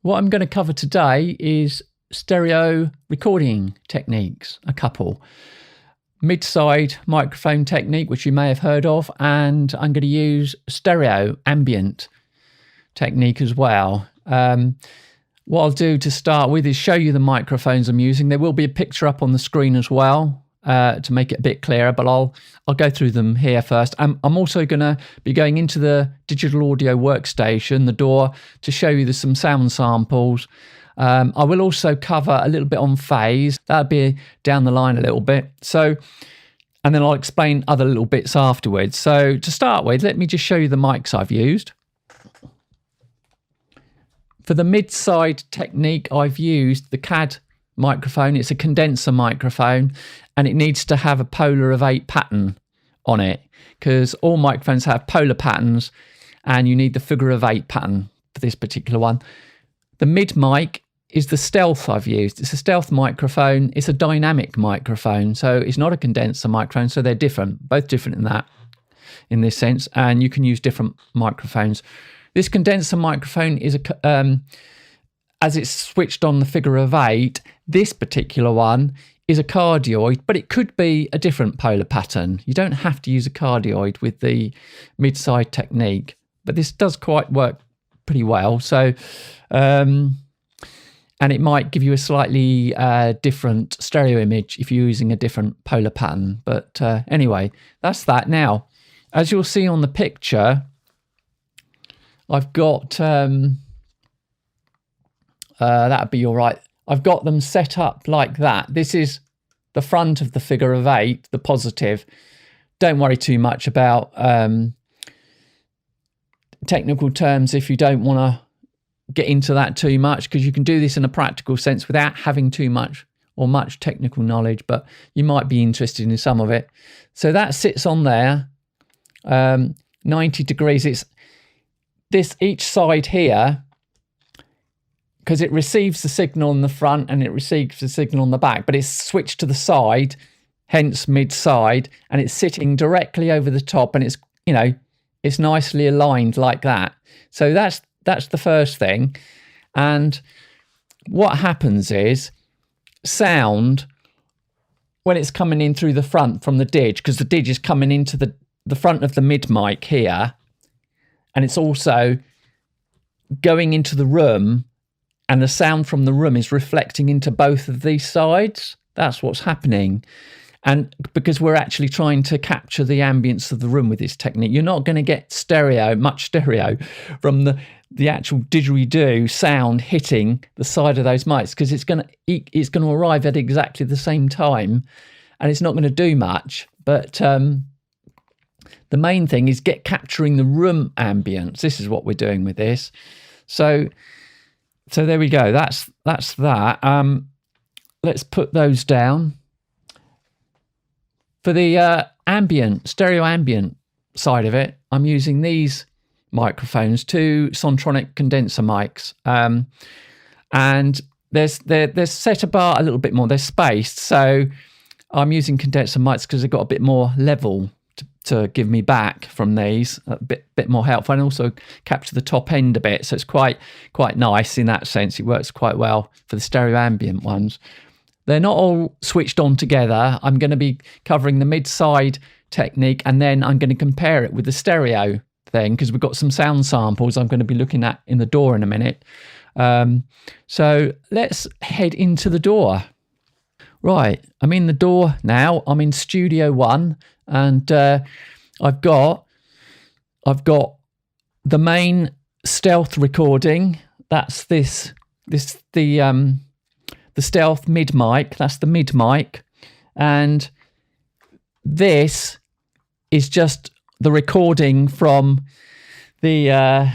What I'm going to cover today is stereo recording techniques, a couple. Mid-side microphone technique, which you may have heard of, and I'm going to use stereo ambient technique as well. What I'll do to start with is show you the microphones I'm using. There will be a picture up on the screen as well to make it a bit clearer, but I'll go through them here first. I'm also going to be going into the digital audio workstation, the DAW, to show you some sound samples. I will also cover a little bit on phase. That'll be down the line a little bit. And then I'll explain other little bits afterwards. So to start with, let me just show you the mics I've used. For the mid-side technique, I've used the CAD microphone. It's a condenser microphone, and it needs to have a polar of 8 pattern on it, because all microphones have polar patterns, and you need the figure of 8 pattern for this particular one. The mid mic is the stealth I've used. It's a stealth microphone. It's a dynamic microphone, so it's not a condenser microphone, so they're different, both different in this sense, and you can use different microphones. This condenser microphone is as it's switched on the figure of 8, this particular one is a cardioid, but it could be a different polar pattern. You don't have to use a cardioid with the mid-side technique, but this does quite work pretty well. So, and it might give you a slightly different stereo image if you're using a different polar pattern. But anyway, that's that. Now, as you'll see on the picture, I've got, that'd be all right. I've got them set up like that. This is the front of the figure of 8, the positive. Don't worry too much about technical terms if you don't want to get into that too much, because you can do this in a practical sense without having too much or much technical knowledge, but you might be interested in some of it. So that sits on there, 90 degrees. It's this each side here, because it receives the signal on the front and it receives the signal on the back, but it's switched to the side, hence mid-side, and it's sitting directly over the top, and it's, you know, it's nicely aligned like that. So that's the first thing. And what happens is sound, when it's coming in through the front from the didge, because the didge is coming into the front of the mid mic here, and it's also going into the room, and the sound from the room is reflecting into both of these sides. That's what's happening. And because we're actually trying to capture the ambience of the room with this technique, you're not going to get much stereo from the actual didgeridoo sound hitting the side of those mics, because it's going to arrive at exactly the same time, and it's not going to do much. But the main thing is capturing the room ambience. This is what we're doing with this. So there we go. That's that. Let's put those down. For the stereo ambient side of it, I'm using these microphones, 2 Sontronic condenser mics, and they're set apart a little bit more. They're spaced, so I'm using condenser mics because they've got a bit more level to give me back from these, a bit more helpful, and also capture the top end a bit. So it's quite nice in that sense. It works quite well for the stereo ambient ones. They're not all switched on together. I'm going to be covering the mid-side technique, and then I'm going to compare it with the stereo thing, because we've got some sound samples I'm going to be looking at in the DAW in a minute. So let's head into the DAW. Right, I'm in the DAW now. I'm in Studio One, and I've got the main stealth recording. That's the stealth mid mic. That's the mid mic, and this is just the recording from the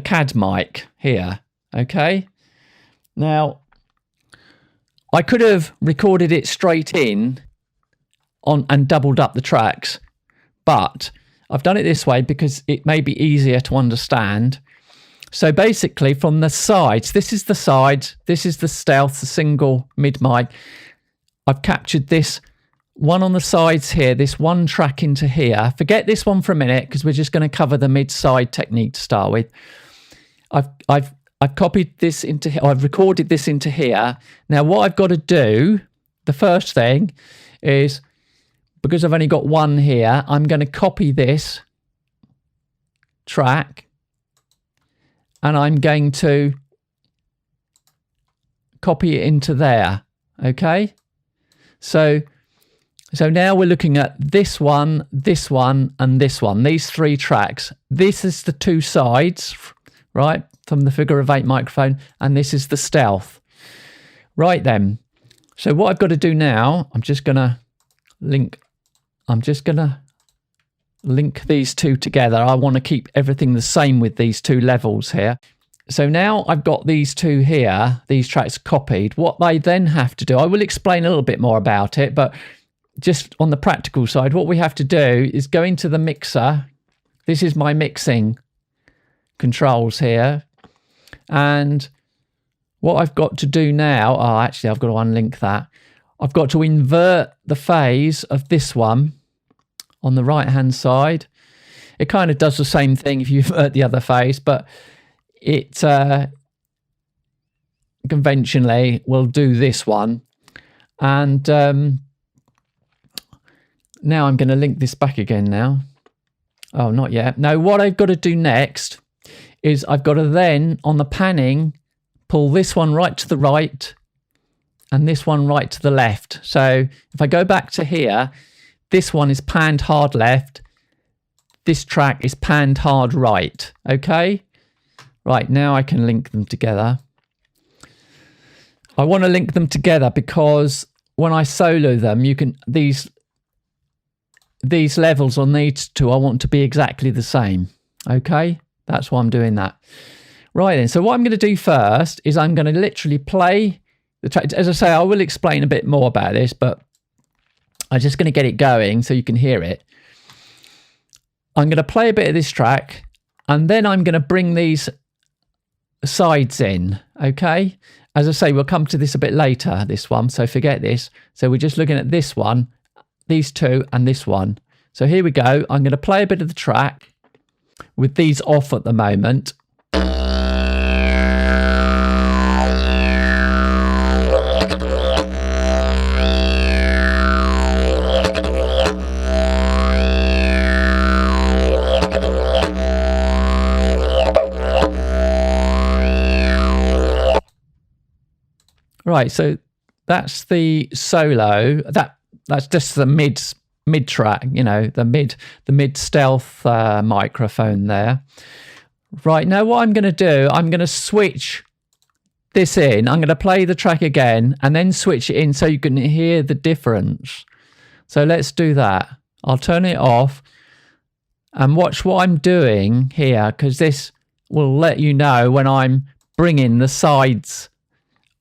CAD mic here. Okay, now I could have recorded it straight in and doubled up the tracks, but I've done it this way because it may be easier to understand. So basically from the sides, this is the sides, this is the stealth, the single mid mic. I've captured this one on the sides here, this one track into here. Forget this one for a minute, because we're just going to cover the mid-side technique to start with. I've I've copied this into here. I've recorded this into here. Now what I've got to do, the first thing is, because I've only got one here, I'm going to copy this track and I'm going to copy it into there. Okay, so now we're looking at this one, and this one, these three tracks. This is the two sides, right, from the figure of 8 microphone, and this is the stealth. Right then, so what I've got to do now, I'm just gonna link these two together. I want to keep everything the same with these two levels here. So now I've got these two here, these tracks copied. What they then have to do, I will explain a little bit more about it, but just on the practical side, what we have to do is go into the mixer. This is my mixing controls here. And what I've got to do now, actually I've got to unlink that. I've got to invert the phase of this one on the right hand side. It kind of does the same thing if you invert the other phase, but it conventionally will do this one. And now I'm going to link this back again now. Oh, not yet. No, what I've got to do next is I've got to then, on the panning, pull this one right to the right and this one right to the left. So if I go back to here, this one is panned hard left. This track is panned hard right. Okay? Right, now I can link them together. I want to link them together because when I solo them, you can, these levels on these two, I want to be exactly the same. Okay? That's why I'm doing that. Right then, so what I'm going to do first is I'm going to literally play the track. As I say, I will explain a bit more about this, but I'm just going to get it going so you can hear it. I'm going to play a bit of this track and then I'm going to bring these sides in. Okay? As I say, we'll come to this a bit later, this one, so forget this. So we're just looking at this one, these two, and this one. So here we go. I'm going to play a bit of the track with these off at the moment. Right, so that's the solo. That's just the mid track, you know, the mid stealth microphone there. Right, now what I'm going to do, I'm going to switch this in. I'm going to play the track again and then switch it in so you can hear the difference. So let's do that. I'll turn it off and watch what I'm doing here, because this will let you know when I'm bringing the sides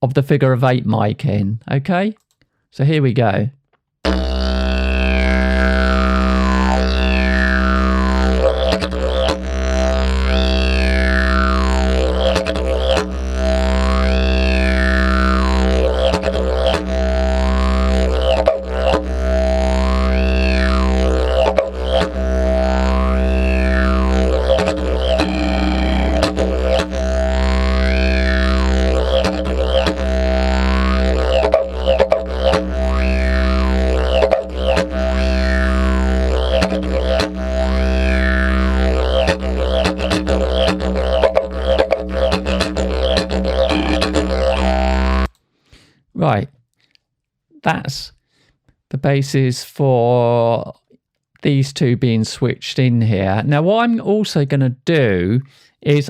of the figure of 8 mic in. Okay, so here we go. Right, that's the basis for these two being switched in here. Now what I'm also going to do is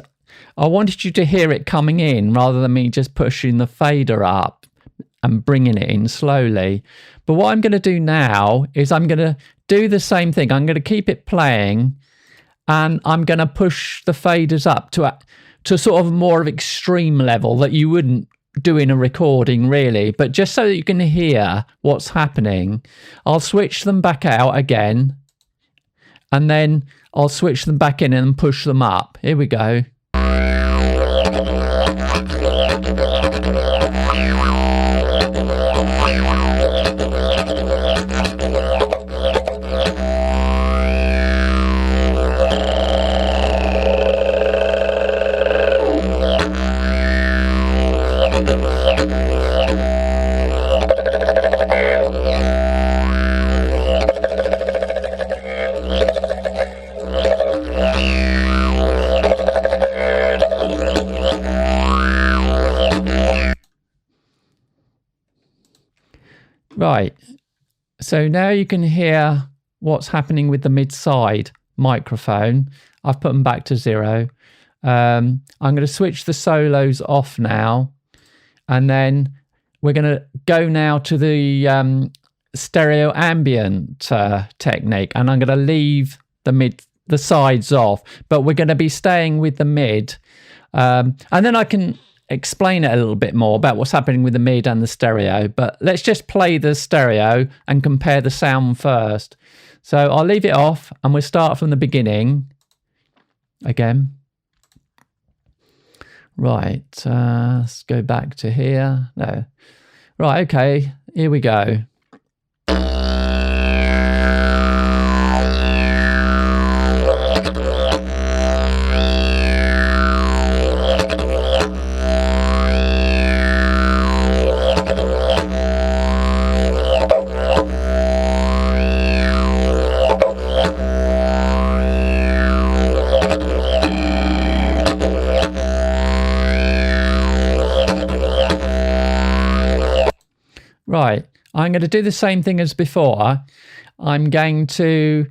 I wanted you to hear it coming in rather than me just pushing the fader up and bringing it in slowly. But what I'm going to do now is I'm going to do the same thing. I'm going to keep it playing and I'm going to push the faders up to sort of more of extreme level that you wouldn't do in a recording really, but just so that you can hear what's happening. I'll switch them back out again and then I'll switch them back in and push them up. Here we go. Right. So now you can hear what's happening with the mid-side microphone. I've put them back to 0. I'm going to switch the solos off now, and then we're going to go now to the stereo ambient technique, and I'm going to leave the sides off, but we're going to be staying with the mid, and then I can explain it a little bit more about what's happening with the mid and the stereo. But let's just play the stereo and compare the sound first. So I'll leave it off and we'll start from the beginning again. Right, let's go back to here. No. Right, okay, here we go. Right, I'm going to do the same thing as before. I'm going to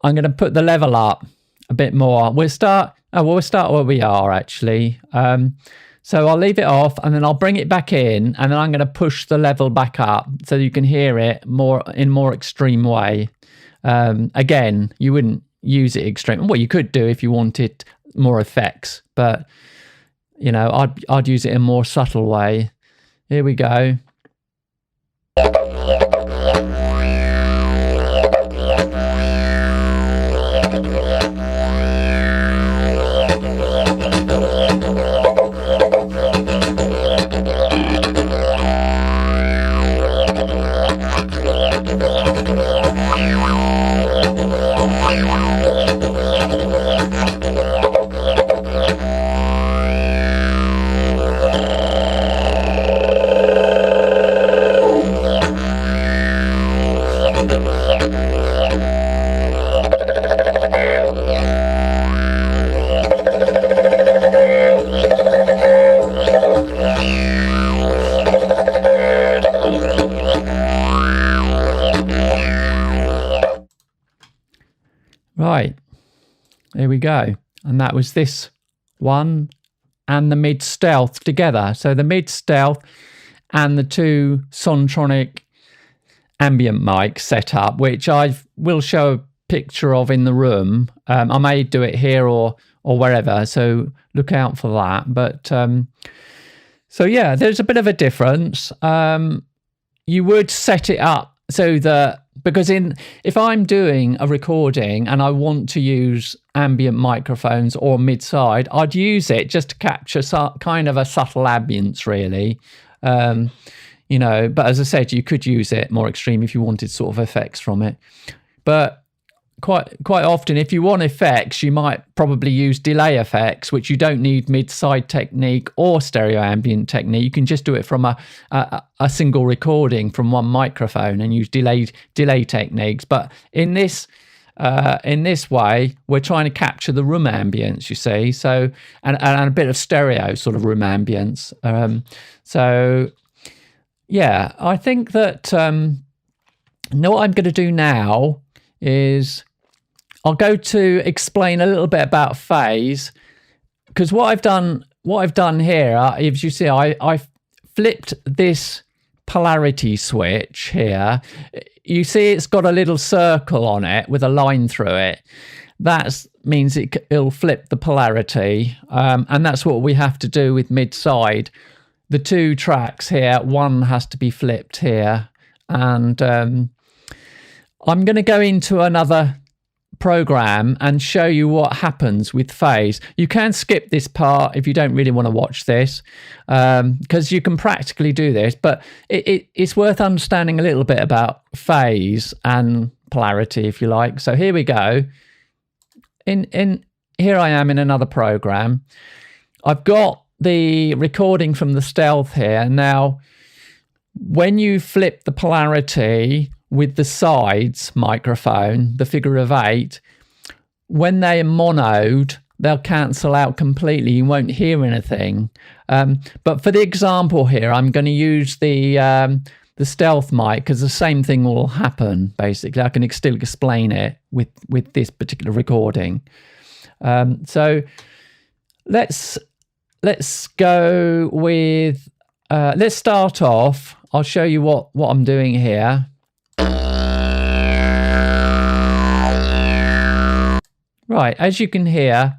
put the level up a bit more. We'll start where we are actually. So I'll leave it off and then I'll bring it back in, and then I'm going to push the level back up so you can hear it in more extreme way. Again, you wouldn't use it extreme. Well, you could do if you wanted more effects, but you know, I'd use it in a more subtle way. Here we go. Right, there we go. And that was this one and the mid stealth together. So the mid stealth and the two Sontronic ambient mics set up, which I will show a picture of in the room. I may do it here or wherever, so look out for that. But so yeah, there's a bit of a difference. You would set it up so that, because if I'm doing a recording and I want to use ambient microphones or mid-side, I'd use it just to capture kind of a subtle ambience, really. You know, but as I said, you could use it more extreme if you wanted sort of effects from it. But quite often, if you want effects, you might probably use delay effects, which you don't need mid-side technique or stereo ambient technique. You can just do it from a single recording from one microphone and use delay techniques. But in this way, we're trying to capture the room ambience, you see. So and a bit of stereo sort of room ambience. So yeah, I think that what I'm going to do now is I'll go to explain a little bit about phase, because what I've done here, as you see, I flipped this polarity switch here. You see it's got a little circle on it with a line through it. That means it'll flip the polarity, and that's what we have to do with mid-side. The two tracks here, one has to be flipped here, and I'm going to go into another program and show you what happens with phase. You can skip this part if you don't really want to watch this, because you can practically do this, but it's worth understanding a little bit about phase and polarity, if you like. So here we go. Here I am in another program. I've got the recording from the stealth here. Now, when you flip the polarity with the sides microphone, the figure of 8, when they are monoed, they'll cancel out completely. You won't hear anything. But for the example here, I'm going to use the stealth mic, because the same thing will happen. Basically, I can still explain it with this particular recording. So let's go with let's start off. I'll show you what I'm doing here. Right, as you can hear,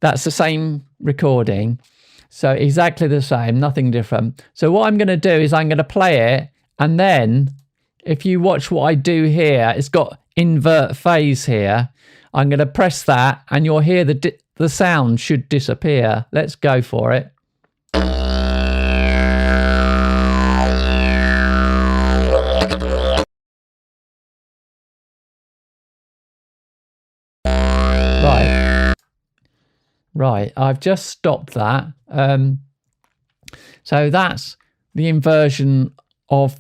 that's the same recording. So exactly the same, nothing different. So what I'm going to do is I'm going to play it, and then if you watch what I do here, it's got invert phase here. I'm going to press that, and you'll hear the sound should disappear. Let's go for it. Right, I've just stopped that. So that's the inversion of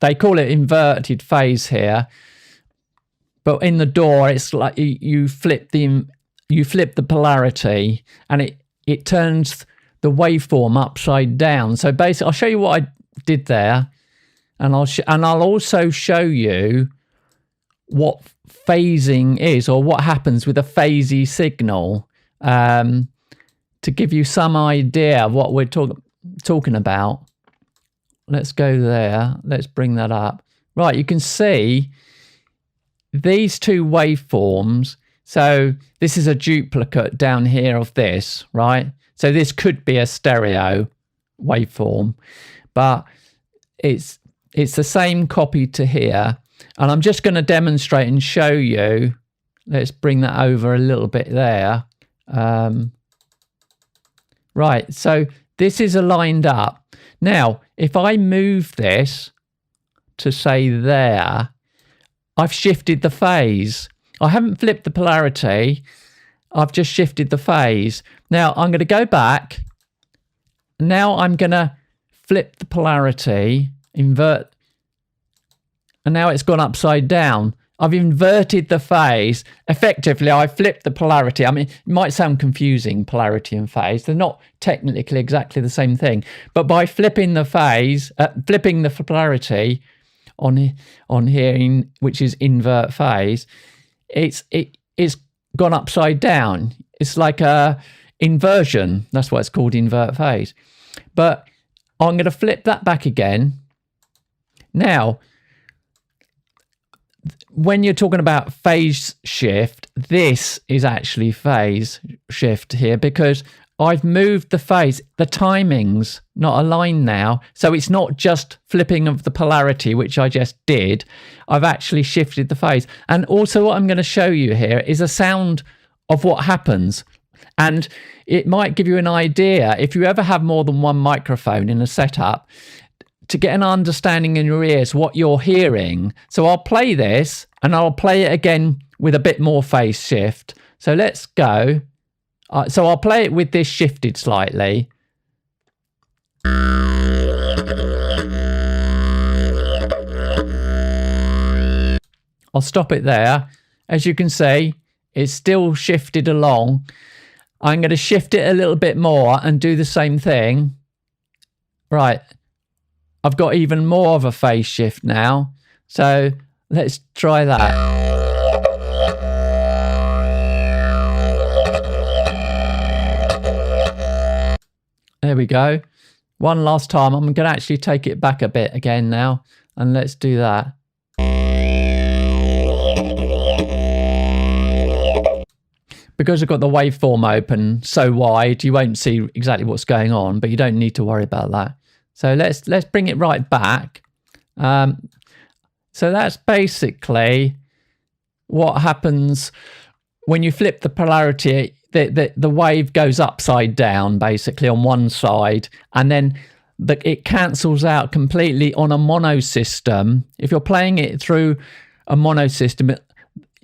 they call it inverted phase here. But in the DAW, it's like you flip the polarity, and it turns the waveform upside down. So basically, I'll show you what I did there, and I'll also show you what phasing is, or what happens with a phasey signal, to give you some idea of what we're talking about. Let's go there. Let's bring that up. Right, you can see these two waveforms. So this is a duplicate down here of this, right? So this could be a stereo waveform, but it's the same copy to here. And I'm just going to demonstrate and show you. Let's bring that over a little bit there. Right, so this is aligned up. Now, if I move this to say there, I've shifted the phase. I haven't flipped the polarity. I've just shifted the phase. Now I'm going to go back. Now I'm going to flip the polarity, invert, and now it's gone upside down. I've inverted the phase. Effectively, I flipped the polarity. I mean, it might sound confusing, polarity and phase. They're not technically exactly the same thing. But by flipping the phase, flipping the polarity on here, which is invert phase, it's gone upside down. It's like a inversion. That's why it's called invert phase. But I'm going to flip that back again. Now, when you're talking about phase shift, this is actually phase shift here, because I've moved the phase. The timing's not aligned now. So it's not just flipping of the polarity, which I just did. I've actually shifted the phase. And also what I'm going to show you here is a sound of what happens. And it might give you an idea, if you ever have more than one microphone in a setup, to get an understanding in your ears what you're hearing. So I'll play this, and I'll play it again with a bit more phase shift. So let's go. So I'll play it with this shifted slightly. I'll stop it there. As you can see, it's still shifted along. I'm going to shift it a little bit more and do the same thing. Right. I've got even more of a phase shift now. So let's try that. There we go. One last time. I'm going to actually take it back a bit again now. And let's do that. Because I've got the waveform open so wide, you won't see exactly what's going on, but you don't need to worry about that. So let's bring it right back. So that's basically what happens when you flip the polarity. The wave goes upside down basically on one side, and then it cancels out completely on a mono system. If you're playing it through a mono system,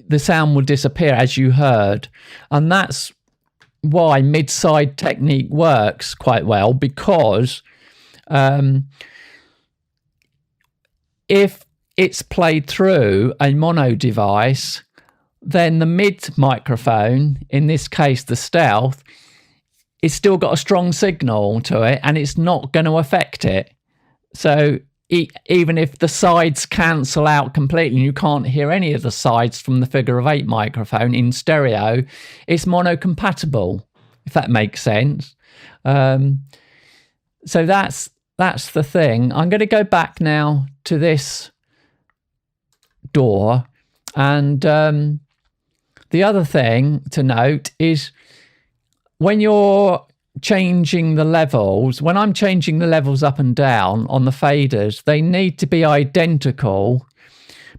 the sound will disappear, as you heard. And that's why mid-side technique works quite well, because if it's played through a mono device, then the mid microphone, in this case the stealth, it's still got a strong signal to it and it's not going to affect it. So even if the sides cancel out completely and you can't hear any of the sides from the figure of 8 microphone in stereo, it's mono-compatible, if that makes sense. So that's the thing. I'm going to go back now to this door, and the other thing to note is when you're changing the levels, when I'm changing the levels up and down on the faders, they need to be identical,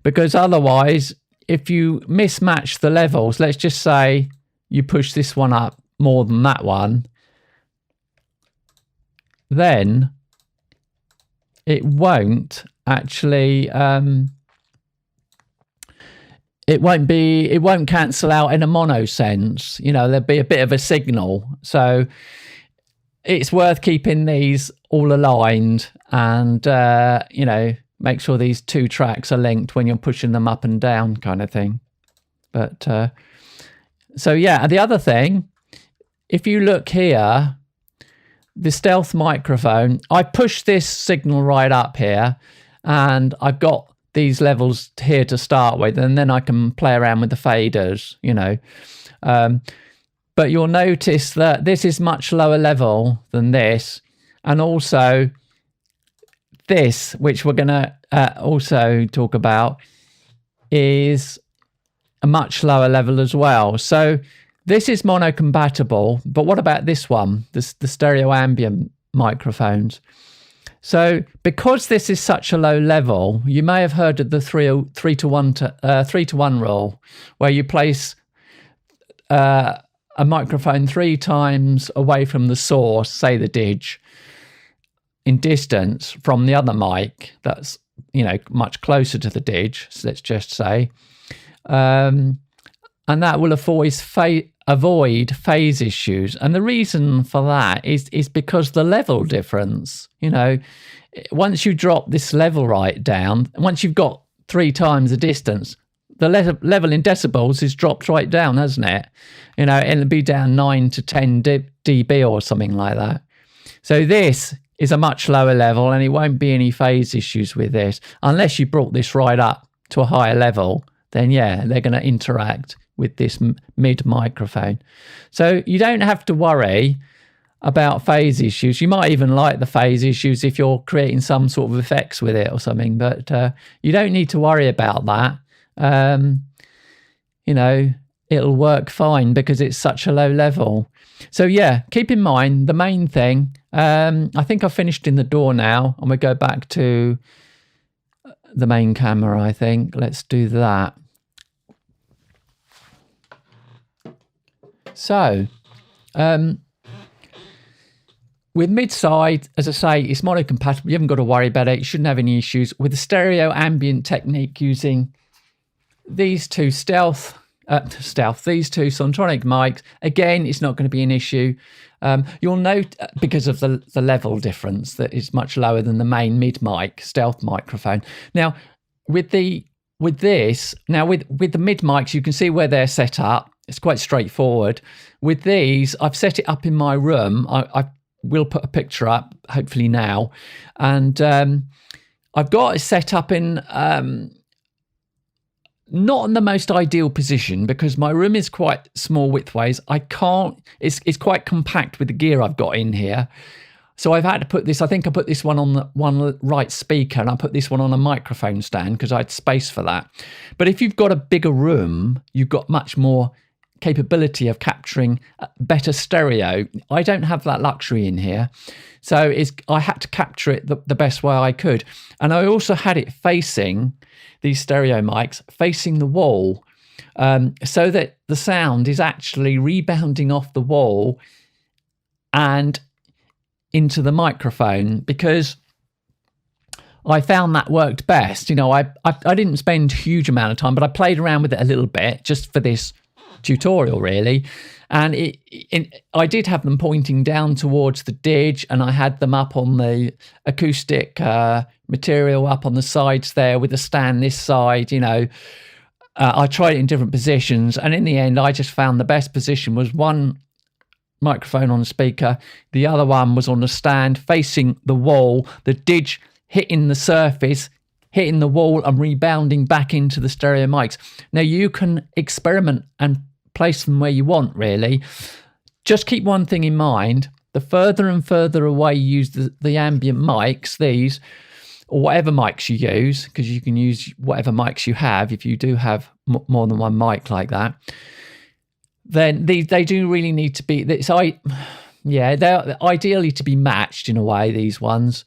because otherwise if you mismatch the levels, let's just say you push this one up more than that one, then it won't actually it won't cancel out in a mono sense. You know, there'll be a bit of a signal. So it's worth keeping these all aligned and, you know, make sure these 2 tracks are linked when you're pushing them up and down kind of thing. But, so yeah, the other thing, if you look here, the stealth microphone, I push this signal right up here and I've got these levels here to start with, and then I can play around with the faders, you know. But you'll notice that this is much lower level than this. And also this, which we're going to also talk about, is a much lower level as well. So this is mono-compatible. But what about this one, the stereo ambient microphones? So because this is such a low level, you may have heard of the 3 to 1 rule, where you place a microphone 3 times away from the source, say the Didge, in distance from the other mic that's, you know, much closer to the Didge, so let's just say, and that will avoid phase issues. And the reason for that is because the level difference, you know, once you drop this level right down, once you've got 3 times the distance, the level in decibels is dropped right down, hasn't it? You know, it'll be down 9 to 10 dB or something like that. So this is a much lower level and it won't be any phase issues with this. Unless you brought this right up to a higher level, then yeah, they're going to interact with this mid microphone. So you don't have to worry about phase issues. You might even like the phase issues if you're creating some sort of effects with it or something, but you don't need to worry about that. You know, it'll work fine because it's such a low level. So yeah, keep in mind the main thing. I think I've finished in the door now, and we go back to the main camera. I think let's do that. So with mid-side, as I say, it's mono-compatible. You haven't got to worry about it. You shouldn't have any issues. With the stereo ambient technique using these 2 these 2 Sontronic mics, again, it's not going to be an issue. You'll note, because of the level difference, that it's much lower than the main mid mic stealth microphone. Now, with the mid mics, you can see where they're set up. It's quite straightforward. With these, I've set it up in my room. I will put a picture up, hopefully now. And I've got it set up in not in the most ideal position, because my room is quite small widthways. It's quite compact with the gear I've got in here. So I've had to put this, I think I put this one on the one right speaker, and I put this one on a microphone stand because I had space for that. But if you've got a bigger room, you've got much more capability of capturing better stereo. I don't have that luxury in here. So I had to capture it the best way I could. And I also had it facing, these stereo mics, facing the wall, so that the sound is actually rebounding off the wall and into the microphone, because I found that worked best. You know, I didn't spend a huge amount of time, but I played around with it a little bit just for this tutorial, really. And I did have them pointing down towards the Didge, and I had them up on the acoustic material up on the sides there with the stand this side, you know. I tried it in different positions, and in the end, I just found the best position was one microphone on the speaker, the other one was on the stand facing the wall, the didge hitting the surface, hitting the wall and rebounding back into the stereo mics. Now you can experiment and place them where you want, really. Just keep one thing in mind: the further and further away you use the ambient mics, these, or whatever mics you use, because you can use whatever mics you have if you do have more than one mic like that, then they do really need to be, they're ideally to be matched in a way, these ones.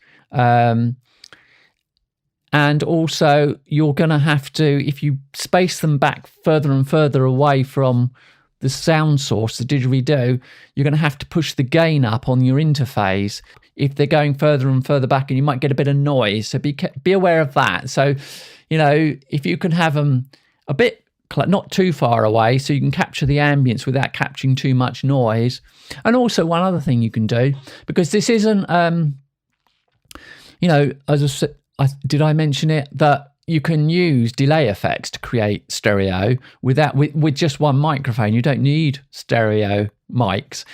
And also you're going to have to, if you space them back further and further away from the sound source, the didgeridoo, you're going to have to push the gain up on your interface if they're going further and further back, and you might get a bit of noise. So be aware of that. So, if you can have them a bit, not too far away, so you can capture the ambience without capturing too much noise. And also one other thing you can do, because this isn't, as I said, did I mention it, that you can use delay effects to create stereo with just one microphone. You don't need stereo mics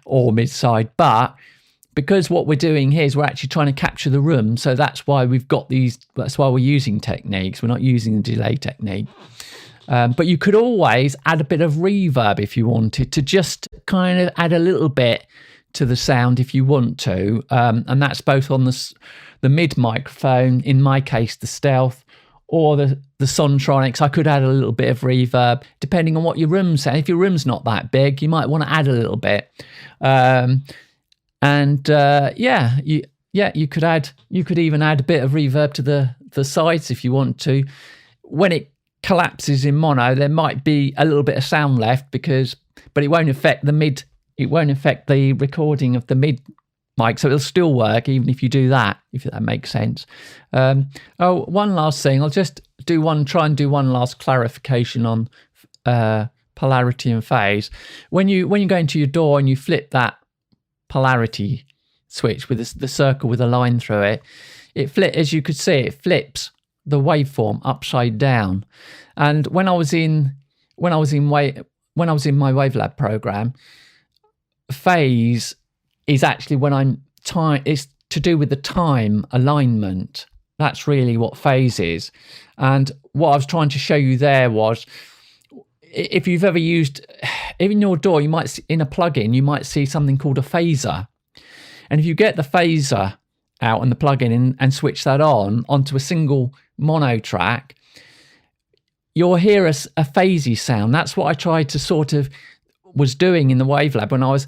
or mid-side, but because what we're doing here is we're actually trying to capture the room, so that's why we've got these, that's why we're using techniques. We're not using the delay technique. But you could always add a bit of reverb if you wanted to, just kind of add a little bit to the sound if you want to. And that's both on the mid microphone, in my case, the Stealth, or the Sontronics. I could add a little bit of reverb, depending on what your room's saying. If your room's not that big, you might want to add a little bit. You could even add a bit of reverb to the sides if you want to. When it collapses in mono, there might be a little bit of sound left, but it won't affect the recording of the mid mic, so it'll still work even if you do that, if that makes sense. One last thing, I'll just try and do one last clarification on polarity and phase. When you go into your DAW and you flip that polarity switch with the circle with a line through it, as you could see, it flips the waveform upside down. And when I was in my Wavelab program, phase is actually it's to do with the time alignment. That's really what phase is. And what I was trying to show you there was, if you've ever used, in your DAW, you might, in a plugin, you might see something called a phaser. And if you get the phaser out and the plugin and switch that onto a single mono track, you'll hear a phasey sound. That's what I tried to was doing in the Wavelab when I was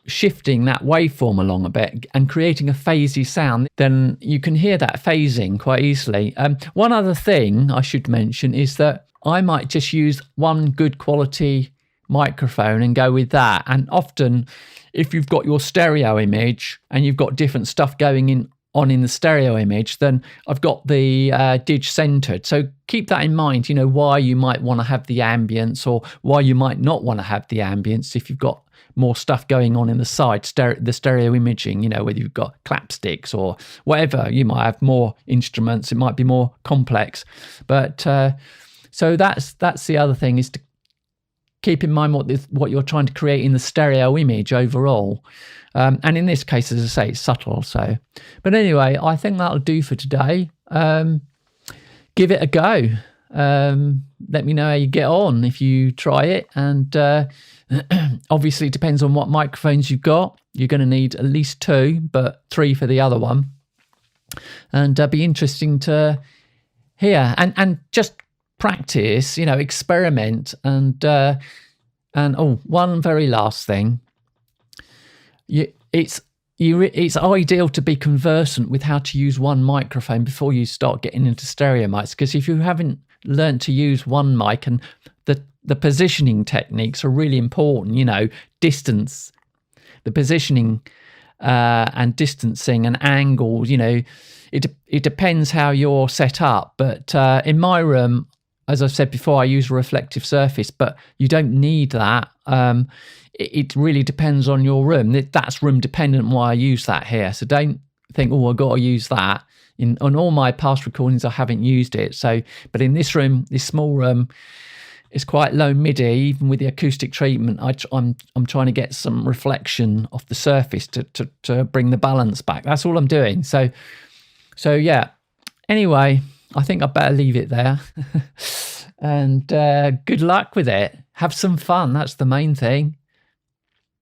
shifting that waveform along a bit and creating a phasey sound. Then you can hear that phasing quite easily. One other thing I should mention is that I might just use one good quality microphone and go with that. And often, if you've got your stereo image and you've got different stuff going on in the stereo image, then I've got the didge centered. So keep that in mind, why you might want to have the ambience or why you might not want to have the ambience if you've got more stuff going on in the side, the stereo imaging, whether you've got clapsticks or whatever. You might have more instruments, it might be more complex. But so that's the other thing, is to keep in mind what you're trying to create in the stereo image overall. And in this case, as I say, it's subtle. So, but anyway, I think that'll do for today. Give it a go. Let me know how you get on if you try it. And obviously, it depends on what microphones you've got. You're going to need at least 2, but 3 for the other one. And be interesting to hear and just practice. Experiment and one very last thing. It's ideal to be conversant with how to use one microphone before you start getting into stereo mics, because if you haven't learned to use one mic, and the positioning techniques are really important, distance, the positioning and distancing and angles, it depends how you're set up. But in my room, as I've said before, I use a reflective surface, but you don't need that. It really depends on your room. That's room dependent why I use that here. So don't think, oh, I've got to use that. On all my past recordings, I haven't used it. So, but in this room, this small room, it's quite low MIDI. Even with the acoustic treatment, I'm trying to get some reflection off the surface to bring the balance back. That's all I'm doing. So yeah. Anyway, I think I better leave it there. And good luck with it. Have some fun. That's the main thing.